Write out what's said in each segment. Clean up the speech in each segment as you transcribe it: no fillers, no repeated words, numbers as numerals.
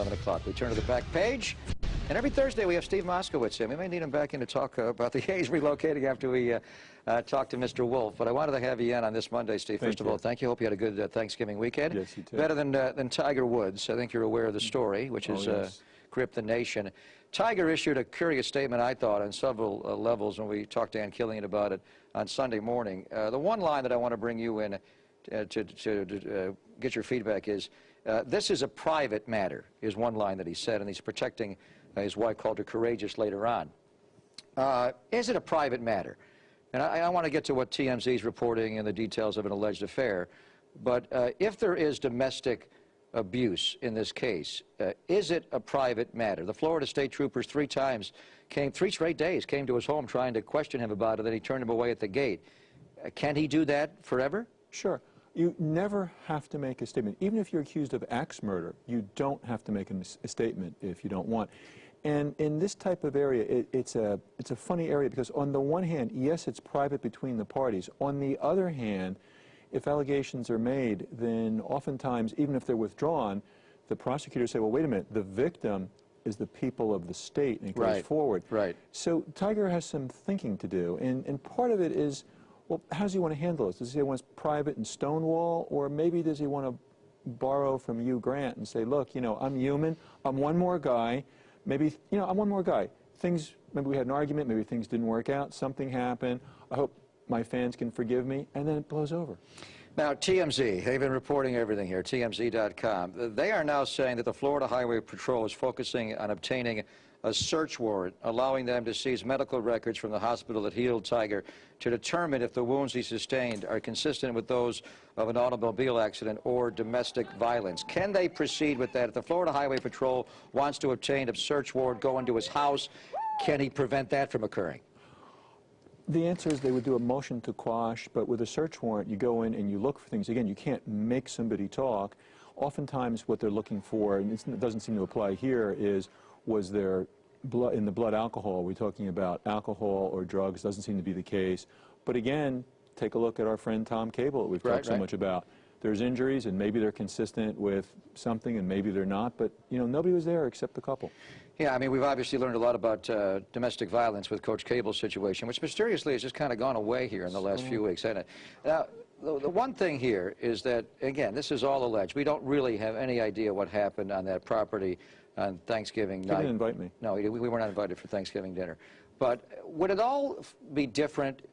11 o'clock. We turn to the back page. And every Thursday we have Steve Moskowitz in. We may need him back in to talk about the A's relocating after we talk to Mr. Wolf. But I wanted to have you in on this Monday, Steve. First of all, thank you. Hope you had a good Thanksgiving weekend. Yes, you too. Better than Tiger Woods. I think you're aware of the story, which has gripped the nation. Tiger issued a curious statement, I thought, on several levels when we talked to Ann Killian about it on Sunday morning. The one line that I want to bring you in to get your feedback is, this is a private matter, is one line that he said, and he's protecting his wife, called her courageous later on. Is it a private matter? And I want to get to what TMZ is reporting and the details of an alleged affair, but if there is domestic abuse in this case, is it a private matter? The Florida State Troopers three straight days came to his home trying to question him about it, then he turned him away at the gate. Can he do that forever? Sure. You never have to make a statement. Even if you're accused of axe murder, you don't have to make a statement if you don't want. And in this type of area, it's a funny area because on the one hand, yes, it's private between the parties. On the other hand, if allegations are made, then oftentimes, even if they're withdrawn, the prosecutors say, well, wait a minute, the victim is the people of the state, and it goes forward. Right. So Tiger has some thinking to do, and part of it is, well, how does he want to handle this? Does he want it private and Stonewall, or maybe does he want to borrow from Hugh Grant and say, look, you know, I'm human, I'm one more guy, maybe, you know, I'm one more guy. Things, maybe we had an argument, maybe things didn't work out, something happened, I hope my fans can forgive me, and then it blows over. Now, TMZ, they've been reporting everything here, TMZ.com. They are now saying that the Florida Highway Patrol is focusing on obtaining a search warrant, allowing them to seize medical records from the hospital that healed Tiger to determine if the wounds he sustained are consistent with those of an automobile accident or domestic violence. Can they proceed with that? If the Florida Highway Patrol wants to obtain a search warrant, go into his house, can he prevent that from occurring? The answer is they would do a motion to quash, but with a search warrant, you go in and you look for things. Again, you can't make somebody talk. Oftentimes what they're looking for, and it doesn't seem to apply here, is was there blood in the blood alcohol? Are we talking about alcohol or drugs? Doesn't seem to be the case. But again, take a look at our friend Tom Cable that we've talked so much about. There's injuries, and maybe they're consistent with something, and maybe they're not, but, you know, nobody was there except the couple. Yeah, I mean, we've obviously learned a lot about domestic violence with Coach Cable's situation, which mysteriously has just kind of gone away here in the last few weeks, hasn't it? Now, the one thing here is that, again, this is all alleged. We don't really have any idea what happened on that property on Thanksgiving night. You didn't invite me. No, we were not invited for Thanksgiving dinner. But would it all be different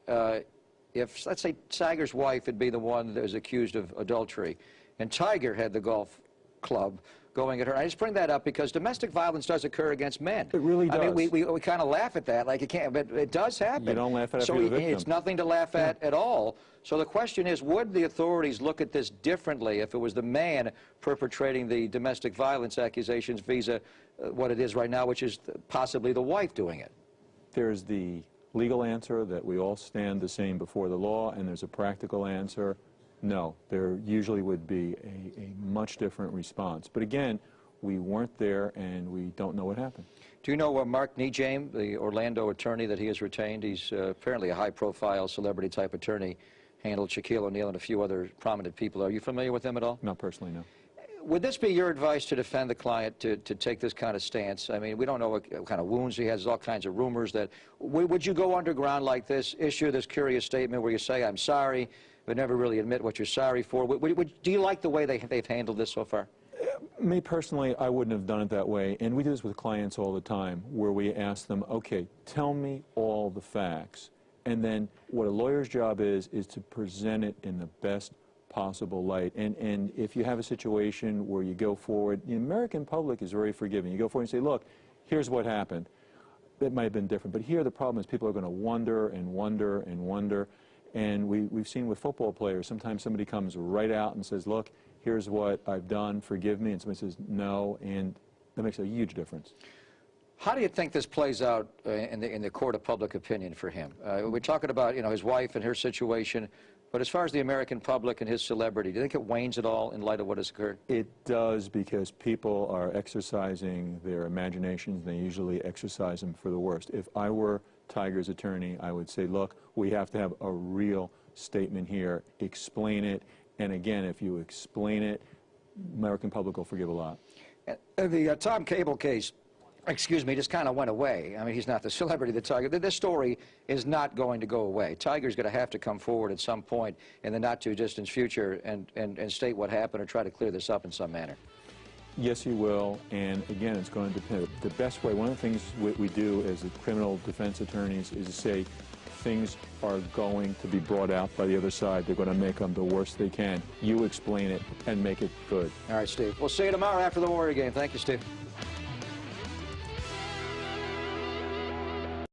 if, let's say, Tiger's wife would be the one that was accused of adultery, and Tiger had the golf club going at her? I just bring that up because domestic violence does occur against men. It really does. I mean, we kind of laugh at that, like it can't, but it does happen. You don't laugh at it so if you're the victim. It's nothing to laugh at all. So the question is, would the authorities look at this differently if it was the man perpetrating the domestic violence accusations vis-a what it is right now, which is possibly the wife doing it? There's the legal answer that we all stand the same before the law, and there's a practical answer. No, there usually would be a much different response. But again, we weren't there, and we don't know what happened. Do you know Mark Nejame, the Orlando attorney that he has retained? He's apparently a high-profile celebrity-type attorney, handled Shaquille O'Neal and a few other prominent people. Are you familiar with him at all? Not personally, no. Would this be your advice to defend the client to take this kind of stance? I mean, we don't know what kind of wounds he has. There's all kinds of rumors that... Would you go underground like this, issue this curious statement where you say, I'm sorry, but never really admit what you're sorry for? Do you like the way they've handled this so far? Me personally, I wouldn't have done it that way. And we do this with clients all the time, where we ask them, okay, tell me all the facts. And then what a lawyer's job is to present it in the best possible light. And if you have a situation where you go forward, the American public is very forgiving. You go forward and say, look, here's what happened. That might have been different. But here the problem is people are going to wonder and wonder and wonder. And we've seen with football players, sometimes somebody comes right out and says, look, here's what I've done, forgive me. And somebody says, no, and that makes a huge difference. How do you think this plays out in the court of public opinion for him? We're talking about, you know, his wife and her situation, but as far as the American public and his celebrity, do you think it wanes at all in light of what has occurred? It does, because people are exercising their imaginations. They usually exercise them for the worst. If I were Tiger's attorney, I would say, look, we have to have a real statement here, explain it, and again, if you explain it, American public will forgive a lot. The Tom Cable case, excuse me, just kind of went away. I mean, he's not the celebrity that Tiger. This story is not going to go away. Tiger's going to have to come forward at some point in the not-too-distant future and state what happened or try to clear this up in some manner. Yes, he will, and again, it's going to depend. The best way, one of the things we do as criminal defense attorneys is to say things are going to be brought out by the other side. They're going to make them the worst they can. You explain it and make it good. All right, Steve. We'll see you tomorrow after the Warrior game. Thank you, Steve.